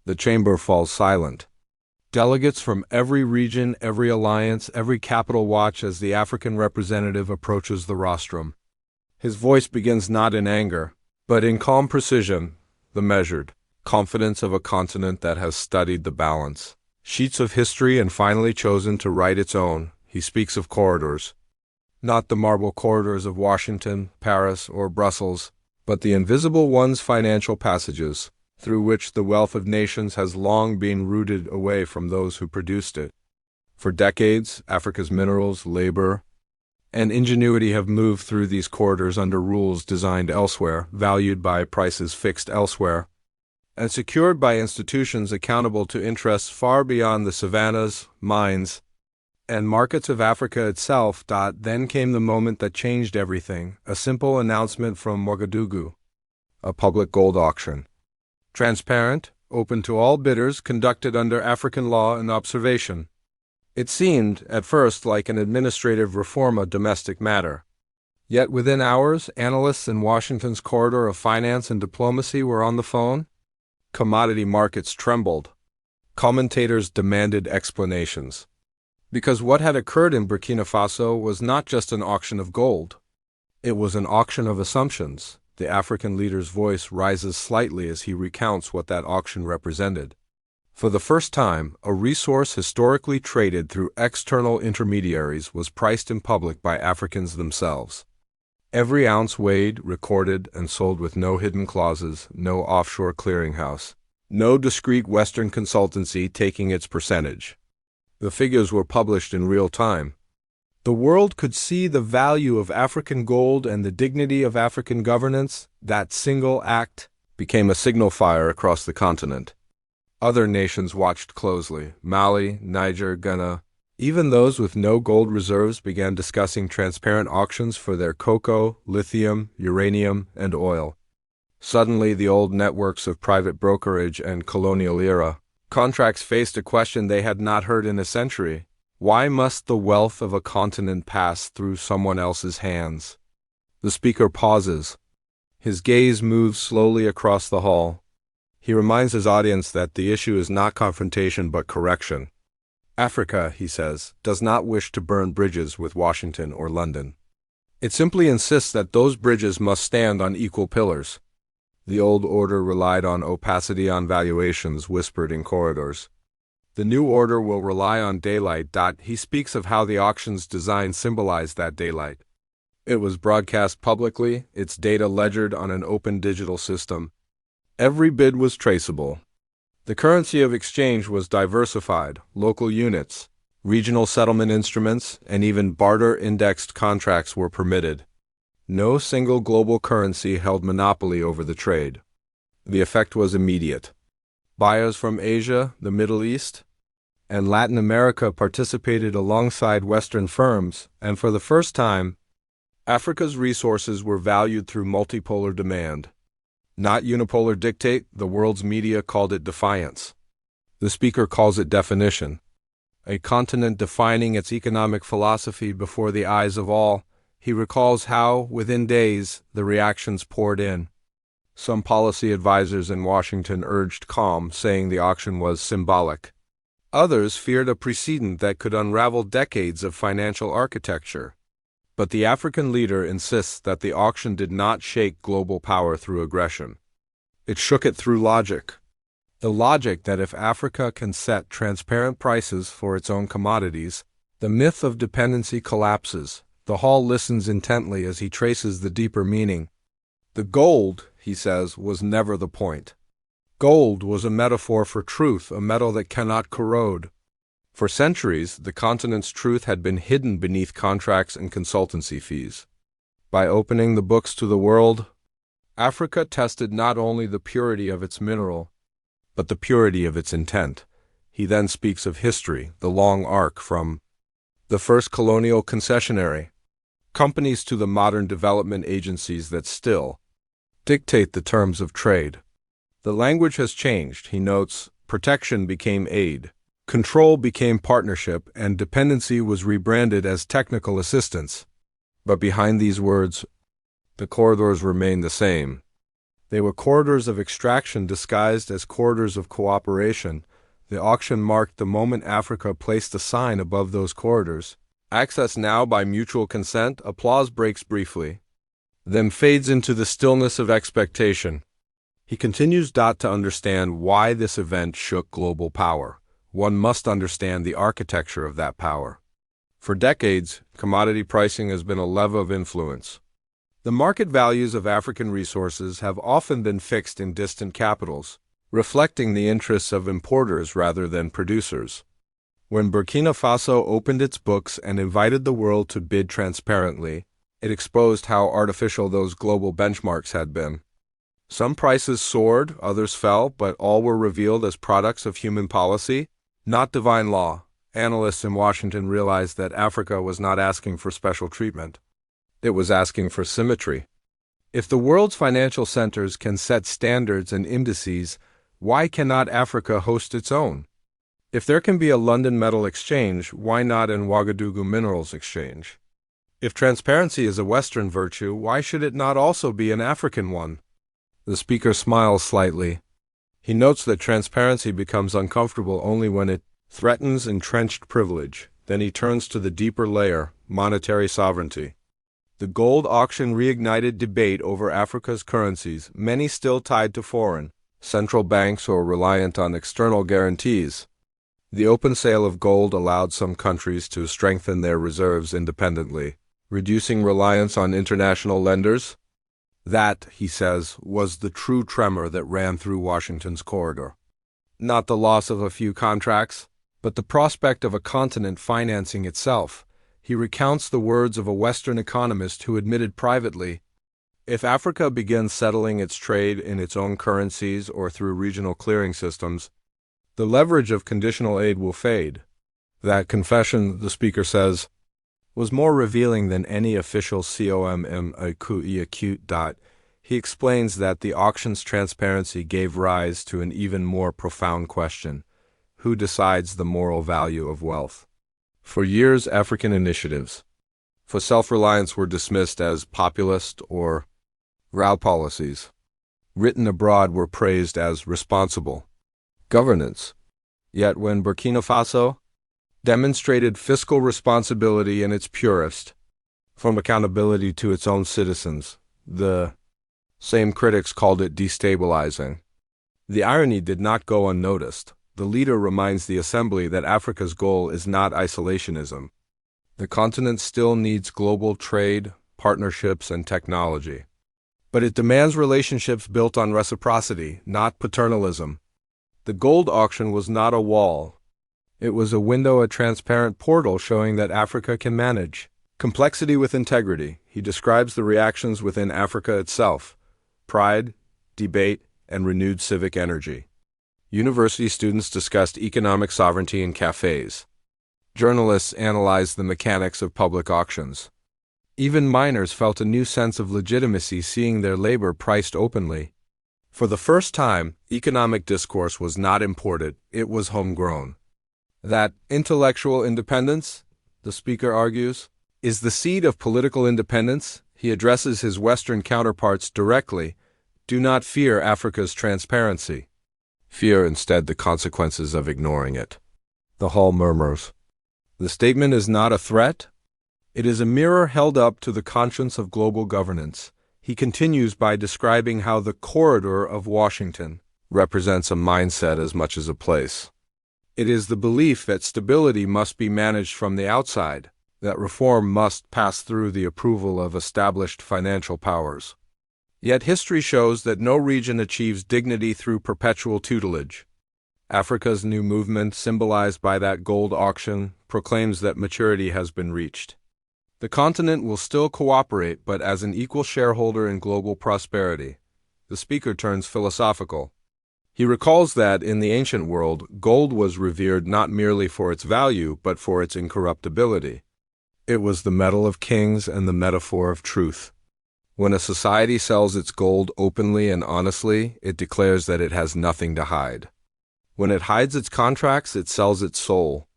The chamber falls silent. Delegates from every region, every alliance, every capital watch as the African representative approaches the rostrum. His voice begins not in anger, but in calm precision, the measured confidence of a continent that has studied the balance, sheets of history, and finally chosen to write its own. He speaks of corridors. Not the marble corridors of Washington, Paris, or Brussels, but the invisible ones, financial passages, through which the wealth of nations has long been rooted away from those who produced it. For decades, Africa's minerals, labor, and ingenuity have moved through these corridors under rules designed elsewhere, valued by prices fixed elsewhere, and secured by institutions accountable to interests far beyond the savannas, mines, and markets of Africa itself. Then came the moment that changed everything, a simple announcement from Ouagadougou, a public gold auction. Transparent, open to all bidders, conducted under African law and observation. It seemed, at first, like an administrative reform, a domestic matter. Yet within hours, analysts in Washington's corridor of finance and diplomacy were on the phone. Commodity markets trembled. Commentators demanded explanations. Because what had occurred in Burkina Faso was not just an auction of gold. It was an auction of assumptions. The African leader's voice rises slightly as he recounts what that auction represented. For the first time, a resource historically traded through external intermediaries was priced in public by Africans themselves. Every ounce weighed, recorded, and sold with no hidden clauses, no offshore clearinghouse, no discreet Western consultancy taking its percentage. The figures were published in real time. The world could see the value of African gold and the dignity of African governance. That single act became a signal fire across the continent. Other nations watched closely. Mali, Niger, Ghana. Even those with no gold reserves began discussing transparent auctions for their cocoa, lithium, uranium, and oil. Suddenly, the old networks of private brokerage and colonial era contracts faced a question they had not heard in a century. Why must the wealth of a continent pass through someone else's hands? The speaker pauses. His gaze moves slowly across the hall. He reminds his audience that the issue is not confrontation but correction. Africa, he says, does not wish to burn bridges with Washington or London. It simply insists that those bridges must stand on equal pillars. The old order relied on opacity, on valuations whispered in corridors. The new order will rely on daylight. He speaks of how the auction's design symbolized that daylight. It was broadcast publicly, its data ledgered on an open digital system. Every bid was traceable. The currency of exchange was diversified: local units, regional settlement instruments, and even barter-indexed contracts were permitted. No single global currency held monopoly over the trade. The effect was immediate. Buyers from Asia, the Middle East, and Latin America participated alongside Western firms, and for the first time, Africa's resources were valued through multipolar demand. Not unipolar dictate, the world's media called it defiance. The speaker calls it definition. A continent defining its economic philosophy before the eyes of all. He recalls how, within days, the reactions poured in. Some policy advisors in Washington urged calm, saying the auction was symbolic. Others feared a precedent that could unravel decades of financial architecture. But the African leader insists that the auction did not shake global power through aggression. It shook it through logic. The logic that if Africa can set transparent prices for its own commodities, the myth of dependency collapses. The hall listens intently as he traces the deeper meaning. The gold, he says, was never the point. Gold was a metaphor for truth, a metal that cannot corrode. For centuries, the continent's truth had been hidden beneath contracts and consultancy fees. By opening the books to the world, Africa tested not only the purity of its mineral, but the purity of its intent. He then speaks of history, the long arc from the first colonial concessionary companies to the modern development agencies that still dictate the terms of trade. The language has changed, he notes. Protection became aid. Control became partnership, and dependency was rebranded as technical assistance. But behind these words, the corridors remain the same. They were corridors of extraction disguised as corridors of cooperation. The auction marked the moment Africa placed a sign above those corridors. Access now by mutual consent. Applause breaks briefly, then fades into the stillness of expectation. He continues to understand why this event shook global power. One must understand the architecture of that power. For decades, commodity pricing has been a lever of influence. The market values of African resources have often been fixed in distant capitals, reflecting the interests of importers rather than producers. When Burkina Faso opened its books and invited the world to bid transparently, it exposed how artificial those global benchmarks had been. Some prices soared, others fell, but all were revealed as products of human policy, not divine law. Analysts in Washington realized that Africa was not asking for special treatment. It was asking for symmetry. If the world's financial centers can set standards and indices, why cannot Africa host its own? If there can be a London Metal Exchange, why not an Ouagadougou Minerals Exchange? If transparency is a Western virtue, why should it not also be an African one? The speaker smiles slightly. He notes that transparency becomes uncomfortable only when it threatens entrenched privilege. Then he turns to the deeper layer, monetary sovereignty. The gold auction reignited debate over Africa's currencies, many still tied to foreign central banks or reliant on external guarantees. The open sale of gold allowed some countries to strengthen their reserves independently, reducing reliance on international lenders. That, he says, was the true tremor that ran through Washington's corridor. Not the loss of a few contracts, but the prospect of a continent financing itself. He recounts the words of a Western economist who admitted privately, if Africa begins settling its trade in its own currencies or through regional clearing systems, the leverage of conditional aid will fade. That confession, the speaker says, was more revealing than any official acute. He explains that the auction's transparency gave rise to an even more profound question: who decides the moral value of wealth? For years, African initiatives for self-reliance were dismissed as populist or row policies. Written abroad were praised as responsible governance. Yet when Burkina Faso demonstrated fiscal responsibility in its purest, from accountability to its own citizens, the same critics called it destabilizing. The irony did not go unnoticed. The leader reminds the assembly that Africa's goal is not isolationism. The continent still needs global trade, partnerships, and technology. But it demands relationships built on reciprocity, not paternalism. The gold auction was not a wall. It was a window, a transparent portal showing that Africa can manage complexity with integrity. He describes the reactions within Africa itself: pride, debate, and renewed civic energy. University students discussed economic sovereignty in cafes. Journalists analyzed the mechanics of public auctions. Even miners felt a new sense of legitimacy seeing their labor priced openly. For the first time, economic discourse was not imported, it was homegrown. That intellectual independence, the speaker argues, is the seed of political independence. He addresses his Western counterparts directly. Do not fear Africa's transparency. Fear instead the consequences of ignoring it. The hall murmurs. The statement is not a threat. It is a mirror held up to the conscience of global governance. He continues by describing how the corridor of Washington represents a mindset as much as a place. It is the belief that stability must be managed from the outside, that reform must pass through the approval of established financial powers. Yet history shows that no region achieves dignity through perpetual tutelage. Africa's new movement, symbolized by that gold auction, proclaims that maturity has been reached. The continent will still cooperate, but as an equal shareholder in global prosperity. The speaker turns philosophical. He recalls that, in the ancient world, gold was revered not merely for its value, but for its incorruptibility. It was the metal of kings and the metaphor of truth. When a society sells its gold openly and honestly, it declares that it has nothing to hide. When it hides its contracts, it sells its soul.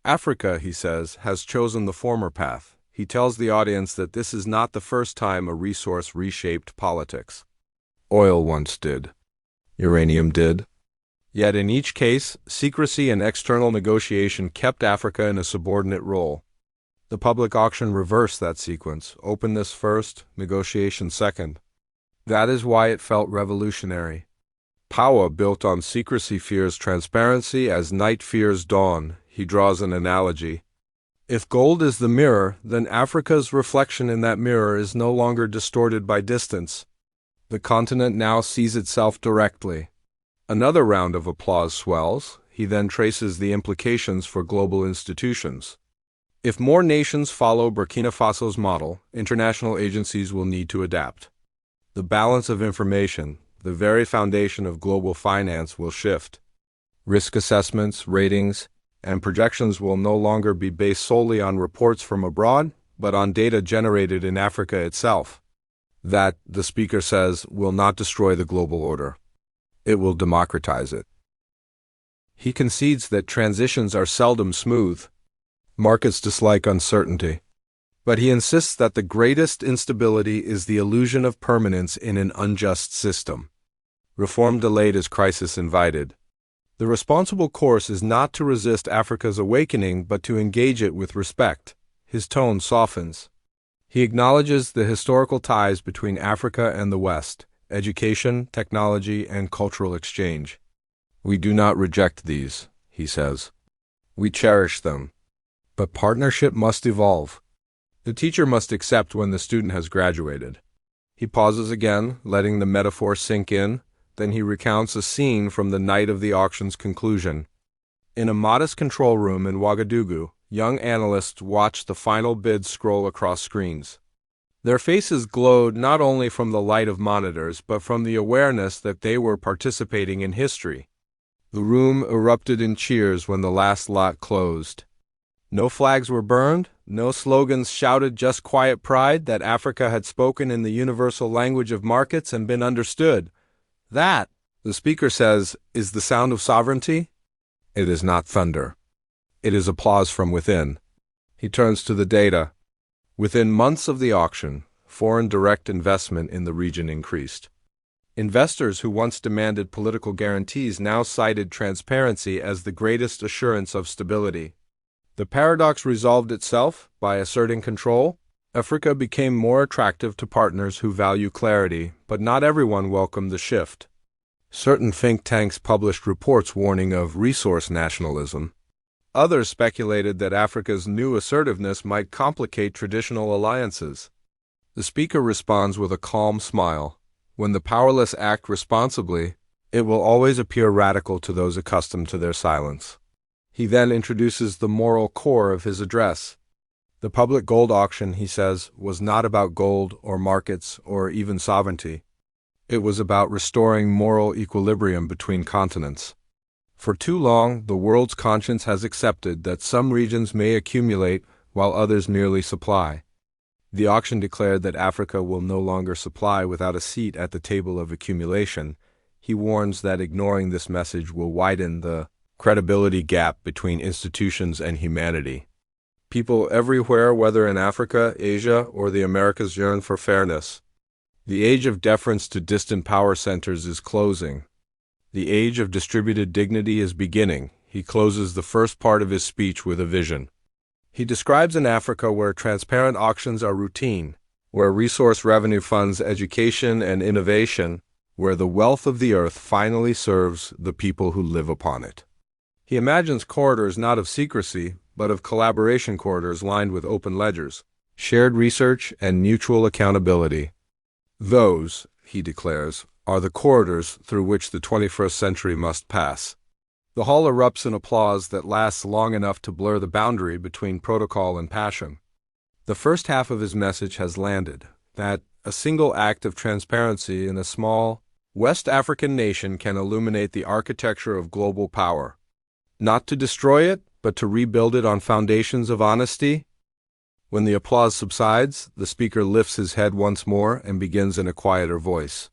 Africa, he says, has chosen the former path. He tells the audience that this is not the first time a resource reshaped politics. Oil once did. Uranium did. Yet in each case, secrecy and external negotiation kept Africa in a subordinate role. The public auction reversed that sequence, openness first, negotiation second. That is why it felt revolutionary. Power built on secrecy fears transparency as night fears dawn, he draws an analogy. If gold is the mirror, then Africa's reflection in that mirror is no longer distorted by distance. The continent now sees itself directly. Another round of applause swells. He then traces the implications for global institutions. If more nations follow Burkina Faso's model, international agencies will need to adapt. The balance of information, the very foundation of global finance, will shift. Risk assessments, ratings, and projections will no longer be based solely on reports from abroad, but on data generated in Africa itself. That, the speaker says, will not destroy the global order. It will democratize it. He concedes that transitions are seldom smooth. Markets dislike uncertainty. But he insists that the greatest instability is the illusion of permanence in an unjust system. Reform delayed is crisis invited. The responsible course is not to resist Africa's awakening, but to engage it with respect. His tone softens. He acknowledges the historical ties between Africa and the West, education, technology, and cultural exchange. We do not reject these, he says. We cherish them. But partnership must evolve. The teacher must accept when the student has graduated. He pauses again, letting the metaphor sink in. Then he recounts a scene from the night of the auction's conclusion. In a modest control room in Ouagadougou, young analysts watched the final bids scroll across screens. Their faces glowed not only from the light of monitors, but from the awareness that they were participating in history. The room erupted in cheers when the last lot closed. No flags were burned, no slogans shouted, just quiet pride that Africa had spoken in the universal language of markets and been understood. That, the speaker says, is the sound of sovereignty. It is not thunder. It is applause from within. He turns to the data. Within months of the auction, foreign direct investment in the region increased. Investors who once demanded political guarantees now cited transparency as the greatest assurance of stability. The paradox resolved itself by asserting control. Africa became more attractive to partners who value clarity, but not everyone welcomed the shift. Certain think tanks published reports warning of resource nationalism. Others speculated that Africa's new assertiveness might complicate traditional alliances. The speaker responds with a calm smile. When the powerless act responsibly, it will always appear radical to those accustomed to their silence. He then introduces the moral core of his address. The public gold auction, he says, was not about gold or markets or even sovereignty. It was about restoring moral equilibrium between continents. For too long, the world's conscience has accepted that some regions may accumulate while others merely supply. The auction declared that Africa will no longer supply without a seat at the table of accumulation. He warns that ignoring this message will widen the credibility gap between institutions and humanity. People everywhere, whether in Africa, Asia, or the Americas, yearn for fairness. The age of deference to distant power centers is closing. The age of distributed dignity is beginning. He closes the first part of his speech with a vision. He describes an Africa where transparent auctions are routine, where resource revenue funds education and innovation, where the wealth of the earth finally serves the people who live upon it. He imagines corridors not of secrecy, but of collaboration corridors lined with open ledgers, shared research, and mutual accountability. Those, he declares, are the corridors through which the 21st century must pass. The hall erupts in applause that lasts long enough to blur the boundary between protocol and passion. The first half of his message has landed, that a single act of transparency in a small, West African nation can illuminate the architecture of global power. Not to destroy it, but to rebuild it on foundations of honesty. When the applause subsides, the speaker lifts his head once more and begins in a quieter voice.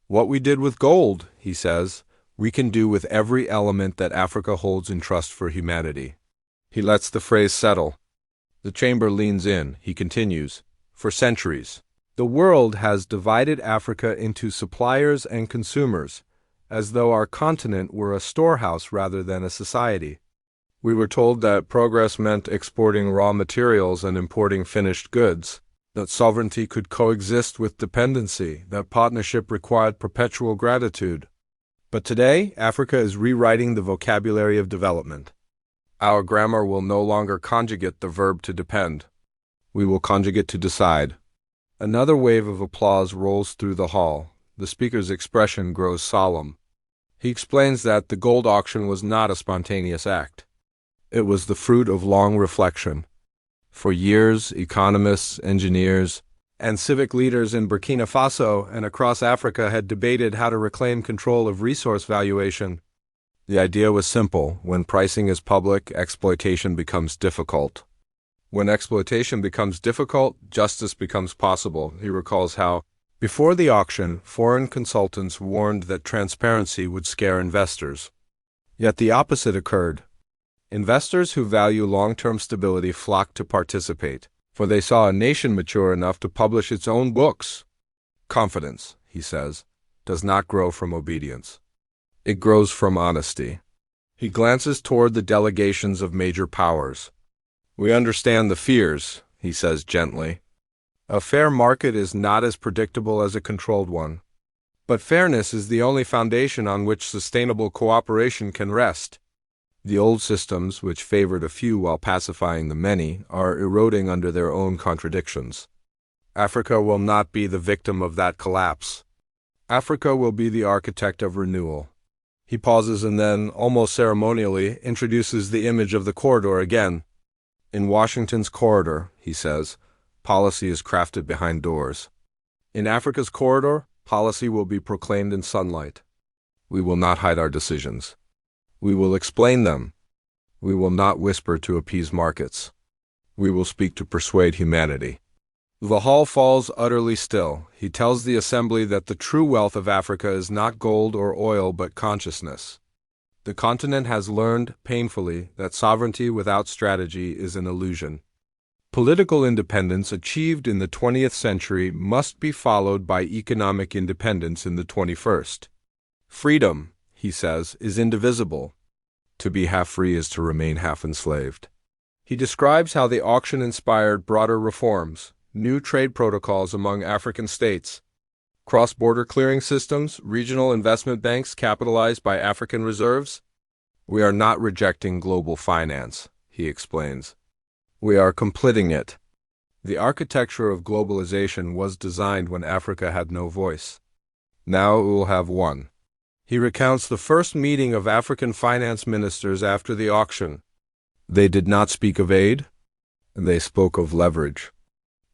What we did with gold, he says, we can do with every element that Africa holds in trust for humanity. He lets the phrase settle. The chamber leans in. He continues. For centuries, The world has divided Africa into suppliers and consumers, as though our continent were a storehouse rather than a society. We were told that progress meant exporting raw materials and importing finished goods, that sovereignty could coexist with dependency, that partnership required perpetual gratitude. But today, Africa is rewriting the vocabulary of development. Our grammar will no longer conjugate the verb to depend. We will conjugate to decide. Another wave of applause rolls through the hall. The speaker's expression grows solemn. He explains that the gold auction was not a spontaneous act. It was the fruit of long reflection. For years, economists, engineers, and civic leaders in Burkina Faso and across Africa had debated how to reclaim control of resource valuation. The idea was simple. When pricing is public, exploitation becomes difficult. When exploitation becomes difficult, justice becomes possible. He recalls how, before the auction, foreign consultants warned that transparency would scare investors. Yet the opposite occurred. Investors who value long-term stability flocked to participate, for they saw a nation mature enough to publish its own books. Confidence, he says, does not grow from obedience. It grows from honesty. He glances toward the delegations of major powers. We understand the fears, he says gently. A fair market is not as predictable as a controlled one. But fairness is the only foundation on which sustainable cooperation can rest. The old systems, which favored a few while pacifying the many, are eroding under their own contradictions. Africa will not be the victim of that collapse. Africa will be the architect of renewal. He pauses and then, almost ceremonially, introduces the image of the corridor again. In Washington's corridor, he says, policy is crafted behind doors. In Africa's corridor, policy will be proclaimed in sunlight. We will not hide our decisions. We will explain them. We will not whisper to appease markets. We will speak to persuade humanity. The hall falls utterly still. He tells the assembly that the true wealth of Africa is not gold or oil but consciousness. The continent has learned, painfully, that sovereignty without strategy is an illusion. Political independence achieved in the 20th century must be followed by economic independence in the 21st. Freedom, he says, is indivisible. To be half free is to remain half enslaved. He describes how the auction inspired broader reforms, new trade protocols among African states, cross-border clearing systems, regional investment banks capitalized by African reserves. We are not rejecting global finance, he explains. We are completing it. The architecture of globalization was designed when Africa had no voice. Now it will have one. He recounts the first meeting of African finance ministers after the auction. They did not speak of aid. They spoke of leverage.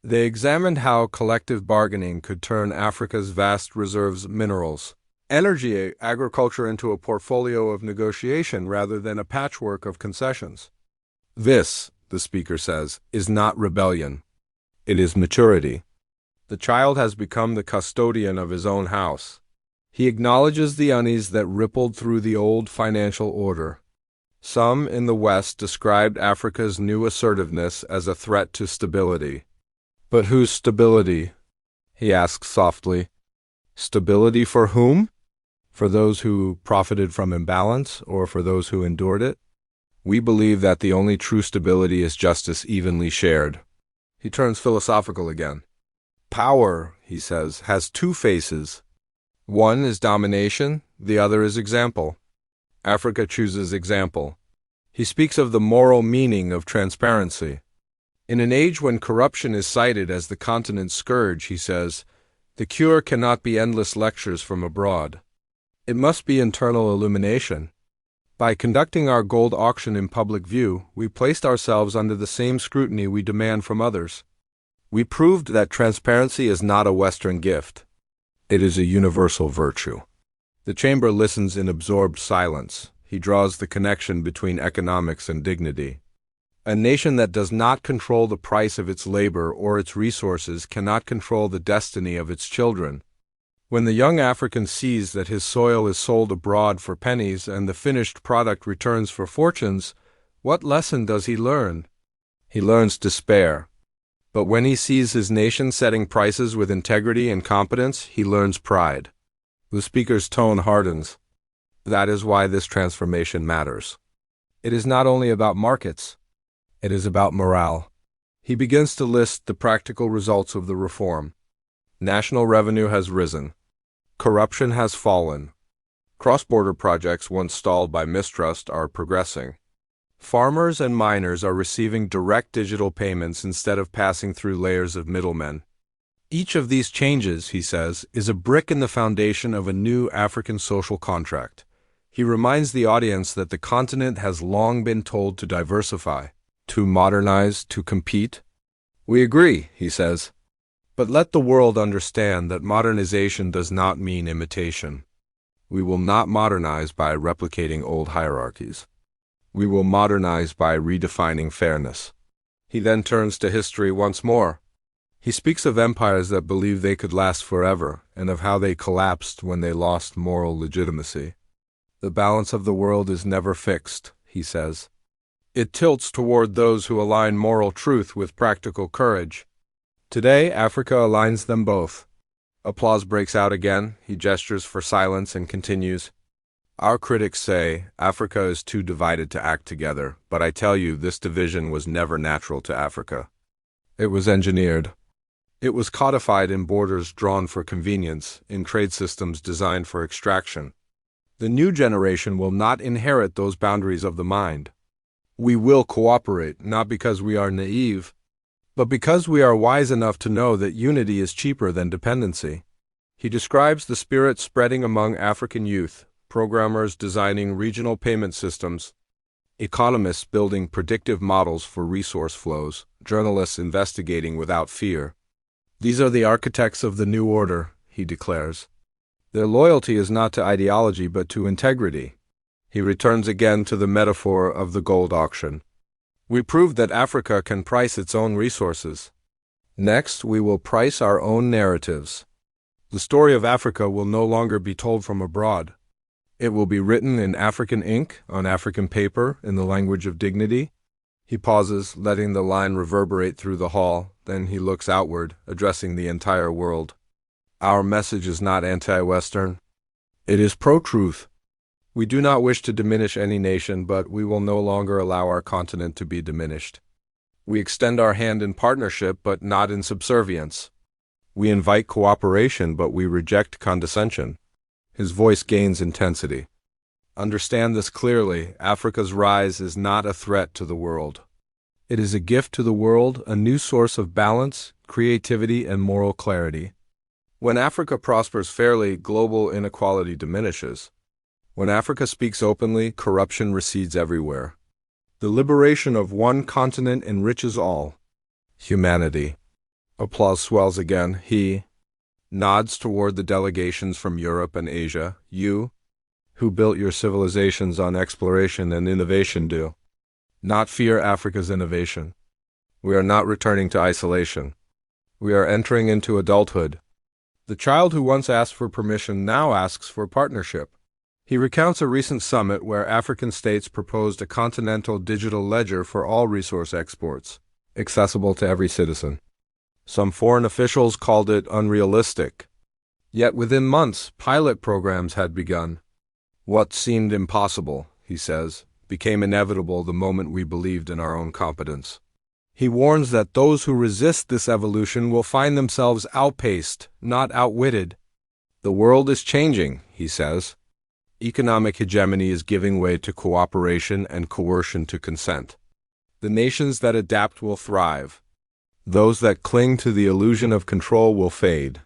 They examined how collective bargaining could turn Africa's vast reserves minerals, energy, agriculture into a portfolio of negotiation rather than a patchwork of concessions. This, the speaker says, is not rebellion. It is maturity. The child has become the custodian of his own house. He acknowledges the unease that rippled through the old financial order. Some in the West described Africa's new assertiveness as a threat to stability. But whose stability? He asks softly. Stability for whom? For those who profited from imbalance or for those who endured it? We believe that the only true stability is justice evenly shared. He turns philosophical again. Power, he says, has two faces. One is domination, the other is example. Africa chooses example. He speaks of the moral meaning of transparency. In an age when corruption is cited as the continent's scourge, he says, the cure cannot be endless lectures from abroad. It must be internal illumination. By conducting our gold auction in public view, we placed ourselves under the same scrutiny we demand from others. We proved that transparency is not a Western gift. It is a universal virtue. The chamber listens in absorbed silence. He draws the connection between economics and dignity. A nation that does not control the price of its labor or its resources cannot control the destiny of its children. When the young African sees that his soil is sold abroad for pennies and the finished product returns for fortunes, what lesson does he learn? He learns despair. But when he sees his nation setting prices with integrity and competence, he learns pride. The speaker's tone hardens. That is why this transformation matters. It is not only about markets, it is about morale. He begins to list the practical results of the reform. National revenue has risen. Corruption has fallen. Cross-border projects once stalled by mistrust are progressing. Farmers and miners are receiving direct digital payments instead of passing through layers of middlemen. Each of these changes, he says, is a brick in the foundation of a new African social contract. He reminds the audience that the continent has long been told to diversify, to modernize, to compete. We agree, he says. But let the world understand that modernization does not mean imitation. We will not modernize by replicating old hierarchies. We will modernize by redefining fairness. He then turns to history once more. He speaks of empires that believed they could last forever and of how they collapsed when they lost moral legitimacy. The balance of the world is never fixed, he says. It tilts toward those who align moral truth with practical courage. Today, Africa aligns them both. Applause breaks out again. He gestures for silence and continues. Our critics say Africa is too divided to act together, but I tell you this division was never natural to Africa. It was engineered. It was codified in borders drawn for convenience, in trade systems designed for extraction. The new generation will not inherit those boundaries of the mind. We will cooperate, not because we are naive, but because we are wise enough to know that unity is cheaper than dependency. He describes the spirit spreading among African youth, programmers designing regional payment systems, economists building predictive models for resource flows, journalists investigating without fear. These are the architects of the new order, he declares. Their loyalty is not to ideology but to integrity. He returns again to the metaphor of the gold auction. We proved that Africa can price its own resources. Next, we will price our own narratives. The story of Africa will no longer be told from abroad. It will be written in African ink, on African paper, in the language of dignity. He pauses, letting the line reverberate through the hall. Then he looks outward, addressing the entire world. Our message is not anti-Western. It is pro-truth. We do not wish to diminish any nation, but we will no longer allow our continent to be diminished. We extend our hand in partnership, but not in subservience. We invite cooperation, but we reject condescension. His voice gains intensity. Understand this clearly. Africa's rise is not a threat to the world. It is a gift to the world, a new source of balance, creativity, and moral clarity. When Africa prospers fairly, global inequality diminishes. When Africa speaks openly, corruption recedes everywhere. The liberation of one continent enriches all. Humanity. Applause swells again. He nods toward the delegations from Europe and Asia. You, who built your civilizations on exploration and innovation, do not fear Africa's innovation. We are not returning to isolation. We are entering into adulthood. The child who once asked for permission now asks for partnership. He recounts a recent summit where African states proposed a continental digital ledger for all resource exports, accessible to every citizen. Some foreign officials called it unrealistic. Yet within months, pilot programs had begun. What seemed impossible, he says, became inevitable the moment we believed in our own competence. He warns that those who resist this evolution will find themselves outpaced, not outwitted. The world is changing, he says. Economic hegemony is giving way to cooperation and coercion to consent. The nations that adapt will thrive. Those that cling to the illusion of control will fade.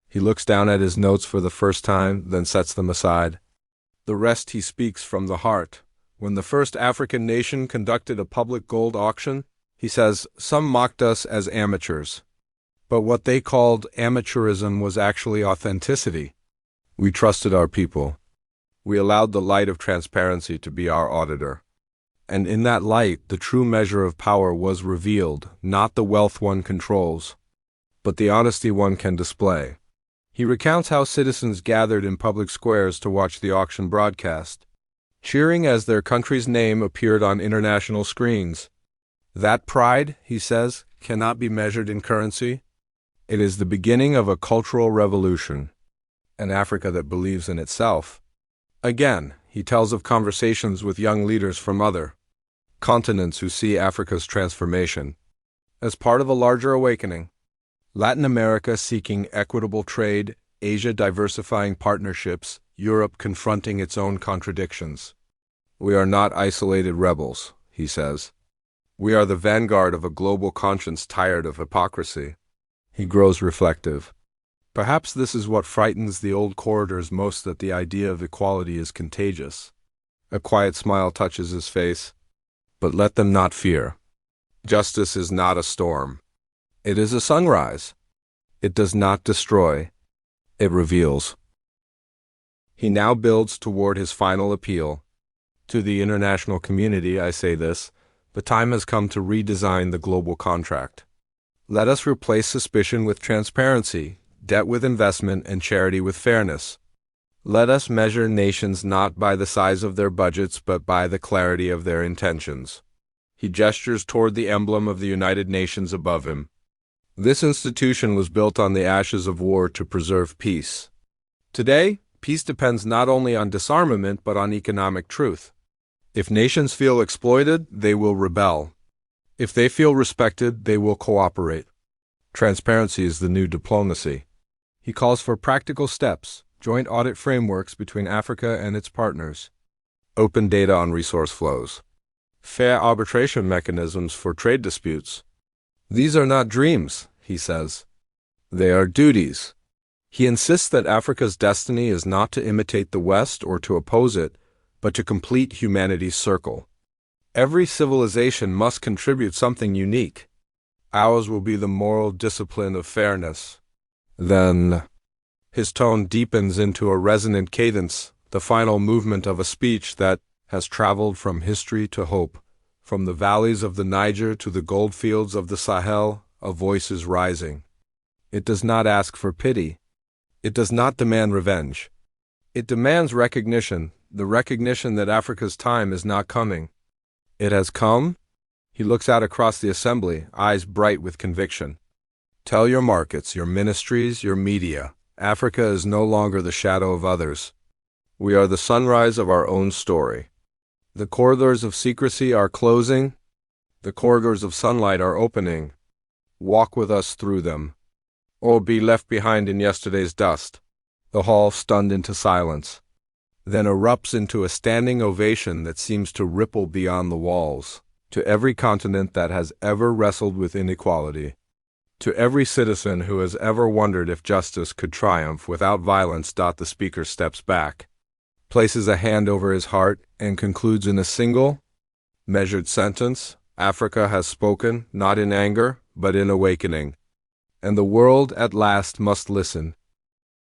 He looks down at his notes for the first time, then sets them aside. The rest he speaks from the heart. When the first African nation conducted a public gold auction, he says, some mocked us as amateurs. But what they called amateurism was actually authenticity. We trusted our people. We allowed the light of transparency to be our auditor. And in that light, the true measure of power was revealed, not the wealth one controls, but the honesty one can display. He recounts how citizens gathered in public squares to watch the auction broadcast, cheering as their country's name appeared on international screens. That pride, he says, cannot be measured in currency. It is the beginning of a cultural revolution, an Africa that believes in itself. Again, he tells of conversations with young leaders from other continents who see Africa's transformation as part of a larger awakening. Latin America seeking equitable trade, Asia diversifying partnerships, Europe confronting its own contradictions. We are not isolated rebels, he says. We are the vanguard of a global conscience tired of hypocrisy. He grows reflective. Perhaps this is what frightens the old corridors most, that the idea of equality is contagious. A quiet smile touches his face. But let them not fear. Justice is not a storm. It is a sunrise. It does not destroy. It reveals. He now builds toward his final appeal. To the international community, I say this: the time has come to redesign the global contract. Let us replace suspicion with transparency, debt with investment, and charity with fairness. Let us measure nations not by the size of their budgets but by the clarity of their intentions. He gestures toward the emblem of the United Nations above him. This institution was built on the ashes of war to preserve peace. Today, peace depends not only on disarmament but on economic truth. If nations feel exploited, they will rebel. If they feel respected, they will cooperate. Transparency is the new diplomacy. He calls for practical steps, joint audit frameworks between Africa and its partners, open data on resource flows, fair arbitration mechanisms for trade disputes. These are not dreams, he says. They are duties. He insists that Africa's destiny is not to imitate the West or to oppose it, but to complete humanity's circle. Every civilization must contribute something unique. Ours will be the moral discipline of fairness. Then, his tone deepens into a resonant cadence, the final movement of a speech that has traveled from history to hope. From the valleys of the Niger to the goldfields of the Sahel, a voice is rising. It does not ask for pity. It does not demand revenge. It demands recognition, the recognition that Africa's time is not coming. It has come. He looks out across the assembly, eyes bright with conviction. Tell your markets, your ministries, your media, Africa is no longer the shadow of others. We are the sunrise of our own story. The corridors of secrecy are closing. The corridors of sunlight are opening. Walk with us through them, or be left behind in yesterday's dust. The hall stunned into silence, then erupts into a standing ovation that seems to ripple beyond the walls. To every continent that has ever wrestled with inequality, to every citizen who has ever wondered if justice could triumph without violence. The speaker steps back, places a hand over his heart, and concludes in a single, measured sentence: Africa has spoken, not in anger, but in awakening. And the world at last must listen.